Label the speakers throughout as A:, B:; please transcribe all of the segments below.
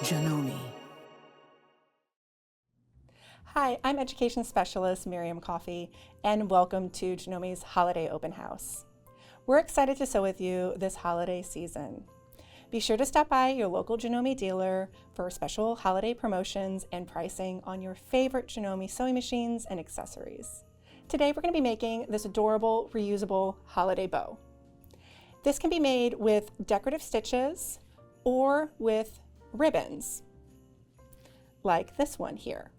A: Janome.
B: Hi, I'm Education Specialist Miriam Coffey, and welcome to Janome's Holiday Open House. We're excited to sew with you this holiday season. Be sure to stop by your local Janome dealer for special holiday promotions and pricing on your favorite Janome sewing machines and accessories. Today we're going to be making this adorable, reusable holiday bow. This can be made with decorative stitches or with ribbons, like this one here.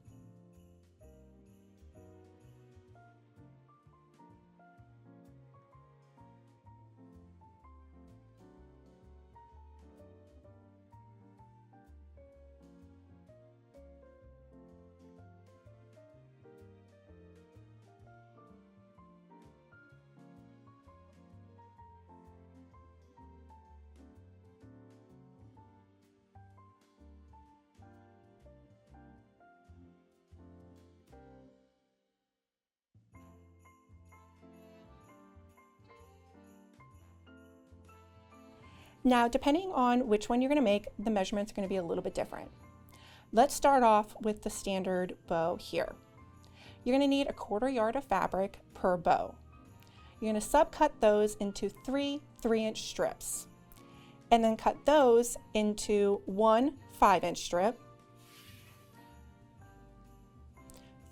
B: Now, depending on which one you're going to make, the measurements are going to be a little bit different. Let's start off with the standard bow here. You're going to need 1/4 yard of fabric per bow. You're going to subcut those into 3 3-inch strips, and then cut those into 1 5-inch strip,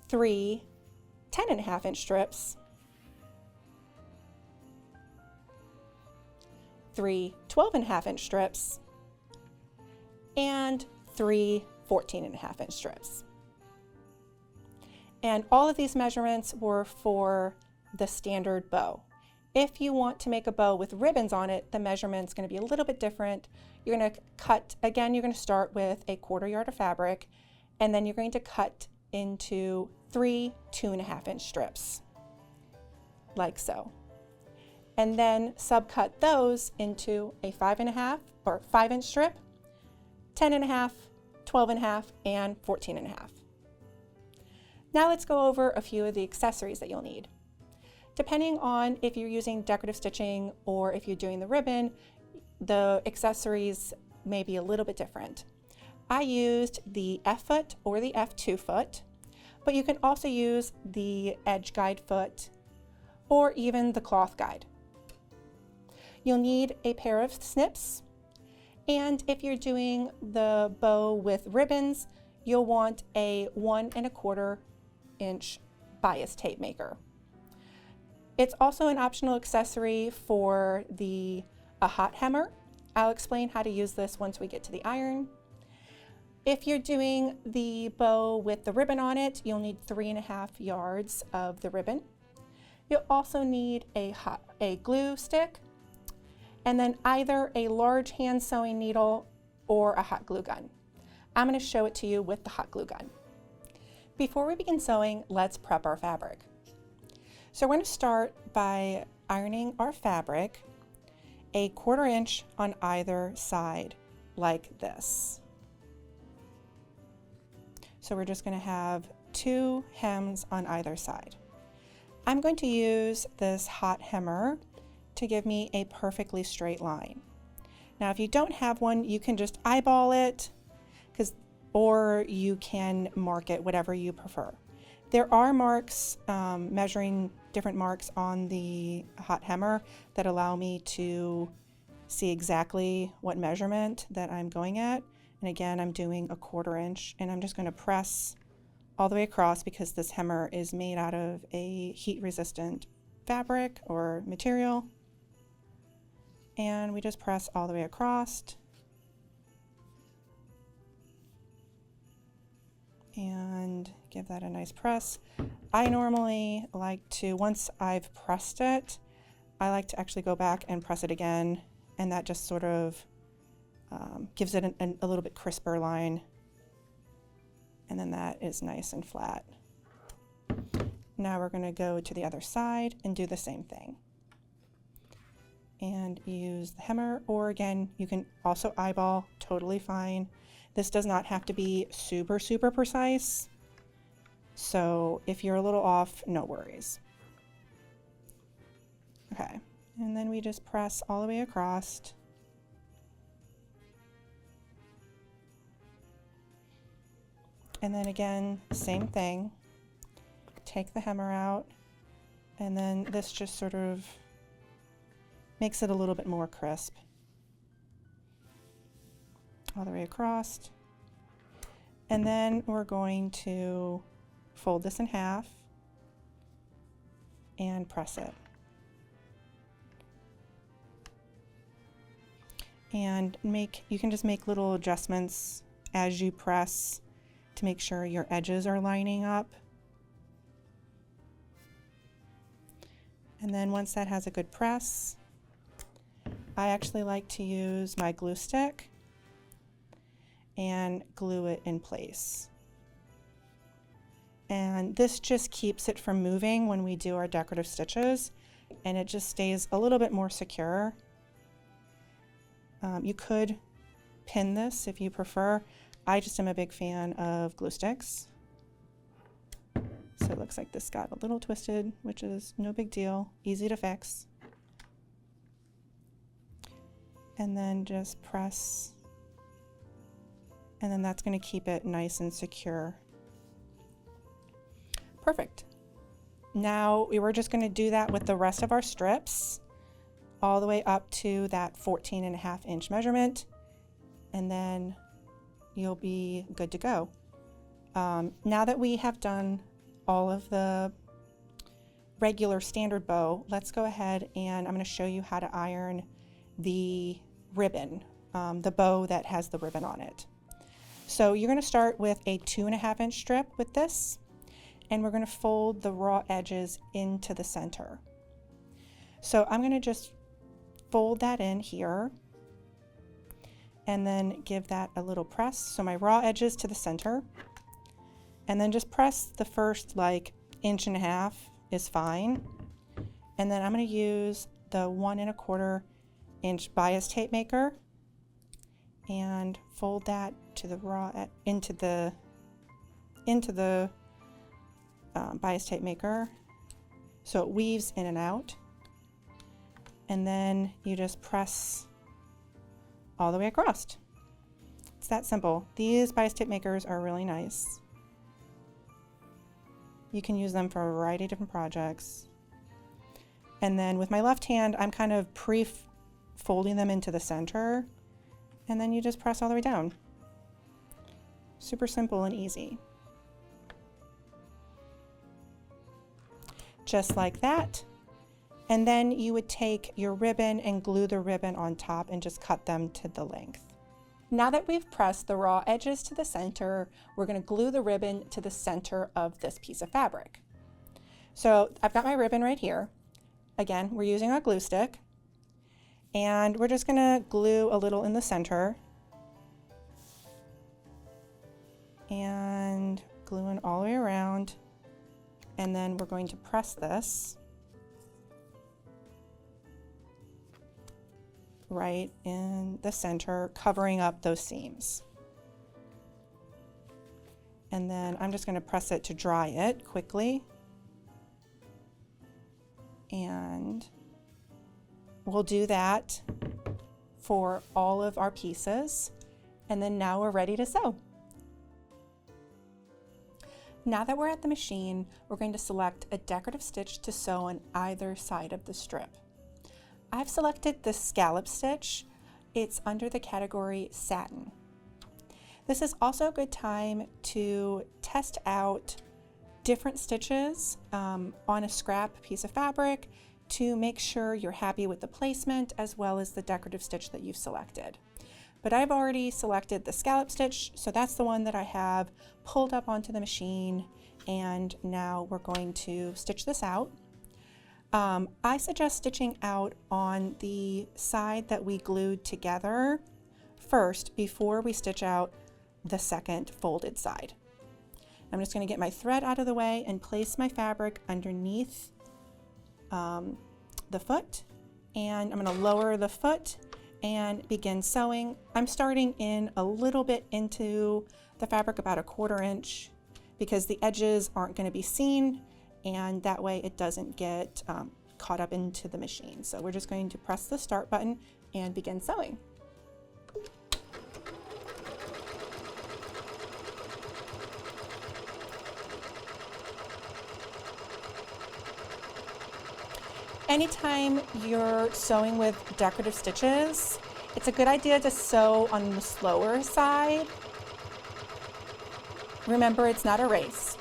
B: 3 10.5-inch strips, 3 12.5-inch strips, and 3 14.5-inch strips. And all of these measurements were for the standard bow. If you want to make a bow with ribbons on it, the measurement's going to be a little bit different. You're going to cut, again, you're going to start with 1/4 yard of fabric, and then you're going to cut into 3 2.5-inch strips, like so. And then subcut those into a 5.5 or 5-inch strip, 10.5, 12.5, and 14.5. Now let's go over a few of the accessories that you'll need. Depending on if you're using decorative stitching or if you're doing the ribbon, the accessories may be a little bit different. I used the F foot or the F2 foot, but you can also use the edge guide foot or even the cloth guide. You'll need a pair of snips, and if you're doing the bow with ribbons, you'll want a 1 1/4 inch bias tape maker. It's also an optional accessory for a hot hemmer. I'll explain how to use this once we get to the iron. If you're doing the bow with the ribbon on it, you'll need 3.5 yards of the ribbon. You'll also need a glue stick, and then either a large hand sewing needle or a hot glue gun. I'm going to show it to you with the hot glue gun. Before we begin sewing, let's prep our fabric. So we're going to start by ironing our fabric 1/4 inch on either side, like this. So we're just going to have 2 hems on either side. I'm going to use this hot hemmer to give me a perfectly straight line. Now, if you don't have one, you can just eyeball it, or you can mark it, whatever you prefer. There are marks, measuring different marks on the hot hemmer that allow me to see exactly what measurement that I'm going at. And again, I'm doing 1/4 inch, and I'm just going to press all the way across because this hemmer is made out of a heat-resistant fabric or material. And we just press all the way across and give that a nice press. I normally like to, once I've pressed it, I like to actually go back and press it again, and that just sort of gives it a little bit crisper line, and then that is nice and flat. Now we're going to go to the other side and do the same thing. And use the hemmer, or again, you can also eyeball, totally fine. This does not have to be super, super precise. So if you're a little off, no worries. Okay, and then we just press all the way across. And then again, same thing. Take the hammer out, and then this just sort of makes it a little bit more crisp. All the way across. And then we're going to fold this in half and press it. And you can just make little adjustments as you press to make sure your edges are lining up. And then once that has a good press, I actually like to use my glue stick and glue it in place. And this just keeps it from moving when we do our decorative stitches, and it just stays a little bit more secure. You could pin this if you prefer. I just am a big fan of glue sticks. So it looks like this got a little twisted, which is no big deal, easy to fix. And then just press, and then that's going to keep it nice and secure. Perfect. Now we were just going to do that with the rest of our strips, all the way up to that 14.5-inch measurement, and then you'll be good to go. Now that we have done all of the regular standard bow, let's go ahead and I'm going to show you how to iron the ribbon, the bow that has the ribbon on it. So you're going to start with a 2.5-inch strip with this, and we're going to fold the raw edges into the center. So I'm going to just fold that in here and then give that a little press. So my raw edges to the center, and then just press the first like 1.5 inches is fine. And then I'm going to use the 1.25-inch bias tape maker and fold that to the into the bias tape maker so it weaves in and out, and then you just press all the way across. It's that simple. These bias tape makers are really nice. You can use them for a variety of different projects. And then with my left hand, I'm kind of folding them into the center, and then you just press all the way down. Super simple and easy. Just like that. And then you would take your ribbon and glue the ribbon on top and just cut them to the length. Now that we've pressed the raw edges to the center, we're going to glue the ribbon to the center of this piece of fabric. So I've got my ribbon right here. Again, we're using a glue stick, and we're just going to glue a little in the center and glue in all the way around, and then we're going to press this right in the center, covering up those seams. And then I'm just going to press it to dry it quickly, and we'll do that for all of our pieces, and then now we're ready to sew. Now that we're at the machine, we're going to select a decorative stitch to sew on either side of the strip. I've selected the scallop stitch. It's under the category satin. This is also a good time to test out different stitches on a scrap piece of fabric to make sure you're happy with the placement as well as the decorative stitch that you've selected. But I've already selected the scallop stitch, so that's the one that I have pulled up onto the machine, and now we're going to stitch this out. I suggest stitching out on the side that we glued together first before we stitch out the second folded side. I'm just going to get my thread out of the way and place my fabric underneath the foot, and I'm going to lower the foot and begin sewing. I'm starting in a little bit into the fabric, about 1/4 inch, because the edges aren't going to be seen, and that way it doesn't get caught up into the machine. So we're just going to press the start button and begin sewing. Anytime you're sewing with decorative stitches, it's a good idea to sew on the slower side. Remember, it's not a race.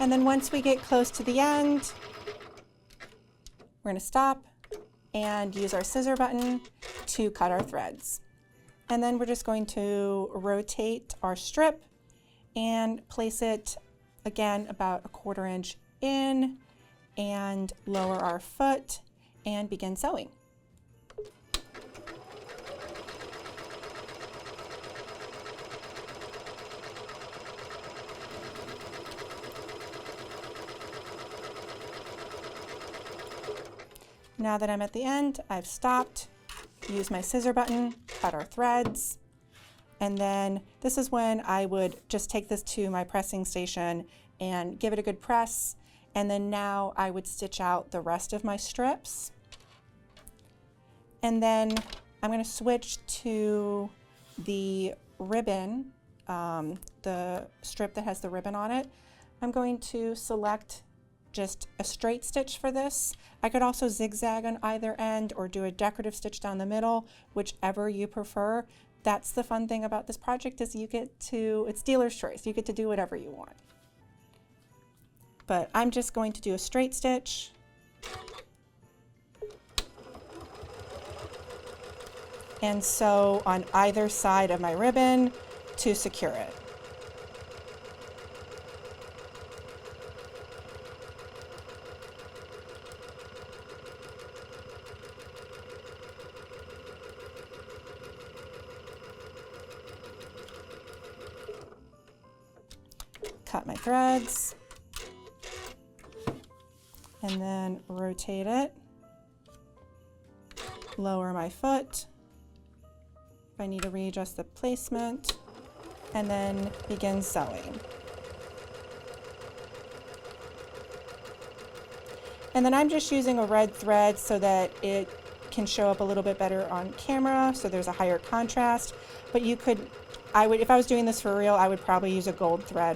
B: And then once we get close to the end, we're going to stop and use our scissor button to cut our threads. And then we're just going to rotate our strip and place it again about 1/4 inch in and lower our foot and begin sewing. Now that I'm at the end, I've stopped, use my scissor button, cut our threads, and then this is when I would just take this to my pressing station and give it a good press, and then now I would stitch out the rest of my strips. And then I'm going to switch to the ribbon, the strip that has the ribbon on it. I'm going to select just a straight stitch for this. I could also zigzag on either end or do a decorative stitch down the middle, whichever you prefer. That's the fun thing about this project, is you get to, it's dealer's choice. You get to do whatever you want. But I'm just going to do a straight stitch. And sew on either side of my ribbon to secure it. Cut my threads and then rotate it, lower my foot if I need to readjust the placement, and then begin sewing. And then I'm just using a red thread so that it can show up a little bit better on camera, so there's a higher contrast. But you could, if I was doing this for real, I would probably use a gold thread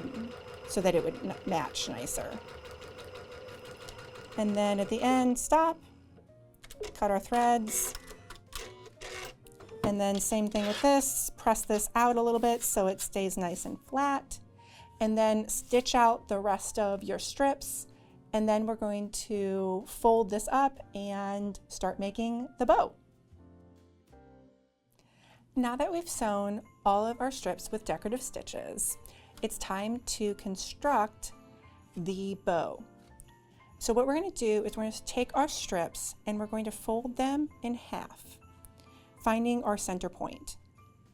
B: so that it would match nicer. And then at the end, stop, cut our threads, and then same thing with this, press this out a little bit so it stays nice and flat, and then stitch out the rest of your strips, and then we're going to fold this up and start making the bow. Now that we've sewn all of our strips with decorative stitches, it's time to construct the bow. So what we're going to do is we're going to take our strips and we're going to fold them in half, finding our center point.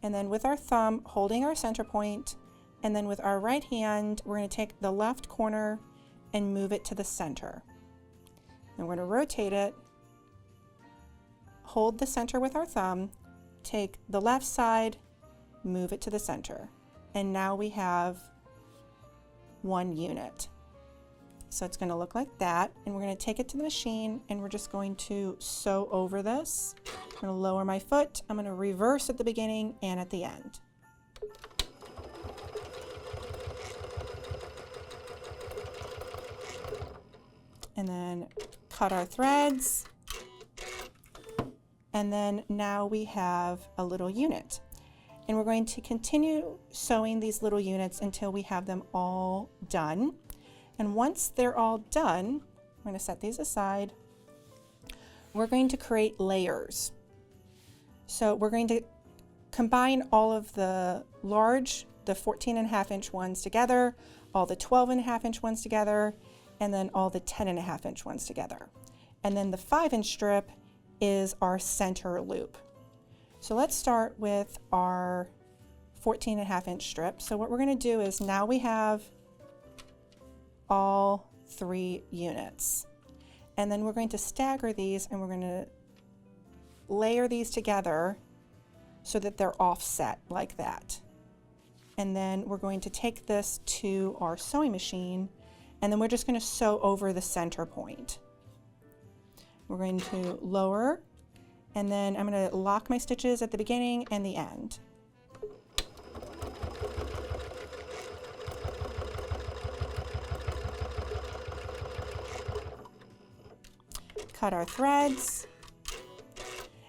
B: And then with our thumb holding our center point, and then with our right hand, we're going to take the left corner and move it to the center. And we're going to rotate it, hold the center with our thumb, take the left side, move it to the center. And now we have one unit. So it's going to look like that, and we're going to take it to the machine and we're just going to sew over this. I'm going to lower my foot, I'm going to reverse at the beginning and at the end. And then cut our threads, and then now we have a little unit. And we're going to continue sewing these little units until we have them all done. And once they're all done, I'm going to set these aside. We're going to create layers. So we're going to combine all of the 14.5 inch ones together, all the 12.5 inch ones together, and then all the 10.5 inch ones together. And then the 5 inch strip is our center loop. So let's start with our 14.5 inch strip. So what we're going to do is, now we have all 3 units. And then we're going to stagger these and we're going to layer these together so that they're offset like that. And then we're going to take this to our sewing machine, and then we're just going to sew over the center point. We're going to lower, and then I'm going to lock my stitches at the beginning and the end. Cut our threads,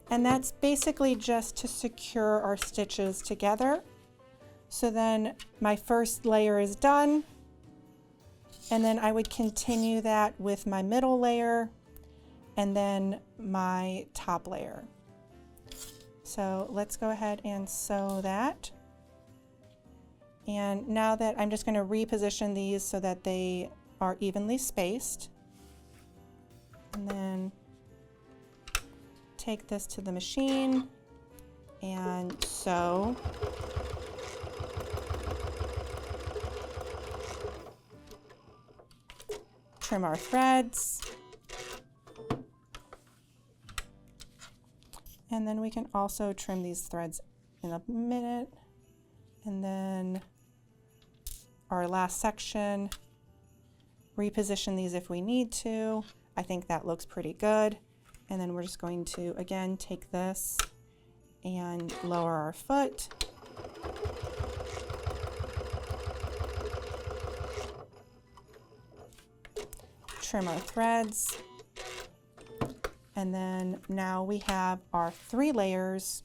B: and that's basically just to secure our stitches together. So then my first layer is done, and then I would continue that with my middle layer and then my top layer. So let's go ahead and sew that. And now that I'm just going to reposition these so that they are evenly spaced. And then take this to the machine and sew. Trim our threads. And then we can also trim these threads in a minute. And then our last section, reposition these if we need to. I think that looks pretty good. And then we're just going to, again, take this and lower our foot. Trim our threads. And then now we have our 3 layers,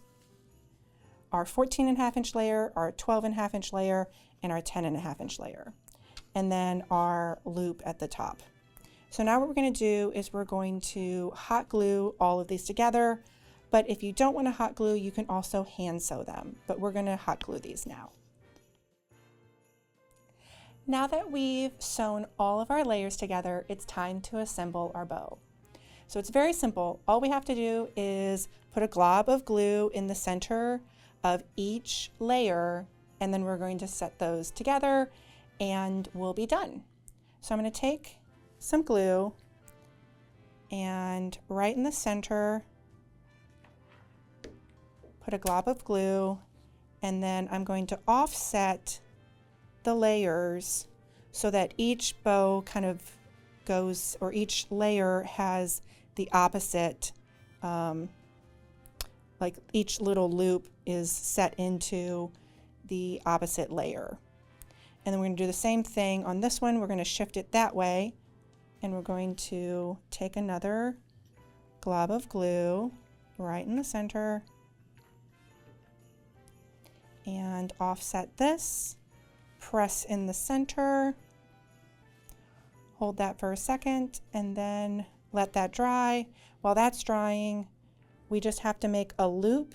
B: our 14.5-inch layer, our 12.5-inch layer, and our 10.5-inch layer. And then our loop at the top. So now what we're going to do is we're going to hot glue all of these together, but if you don't want to hot glue, you can also hand sew them, but we're going to hot glue these now. Now that we've sewn all of our layers together, it's time to assemble our bow. So it's very simple. All we have to do is put a glob of glue in the center of each layer, and then we're going to set those together and we'll be done. So I'm going to take some glue and right in the center, put a glob of glue, and then I'm going to offset the layers so that each bow kind of goes, or each layer has the opposite, like each little loop is set into the opposite layer. And then we're going to do the same thing on this one. We're going to shift it that way, and we're going to take another glob of glue right in the center and offset this. Press in the center, hold that for a second, and then let that dry. While that's drying, we just have to make a loop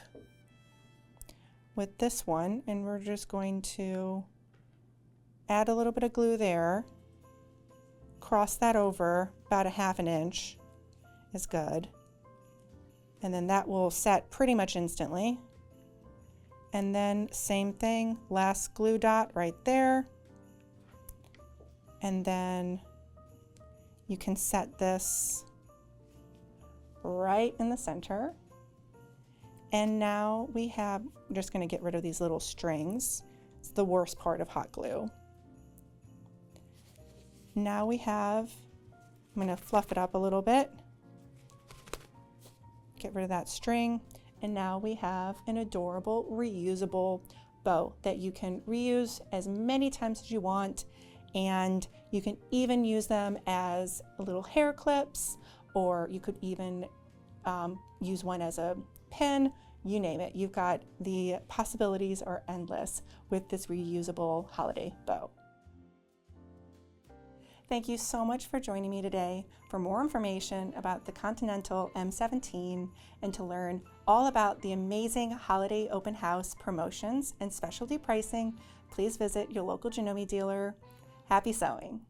B: with this one, and we're just going to add a little bit of glue there, cross that over about 1/2 inch is good, and then that will set pretty much instantly. And then same thing, last glue dot right there. And then you can set this right in the center. And now we have, I'm just going to get rid of these little strings. It's the worst part of hot glue. Now we have, I'm going to fluff it up a little bit. Get rid of that string. And now we have an adorable reusable bow that you can reuse as many times as you want, and you can even use them as little hair clips, or you could even use one as a pin, you name it. You've got, the possibilities are endless with this reusable holiday bow. Thank you so much for joining me today. For more information about the Continental M17 and to learn all about the amazing holiday open house promotions and specialty pricing, please visit your local Janome dealer. Happy sewing!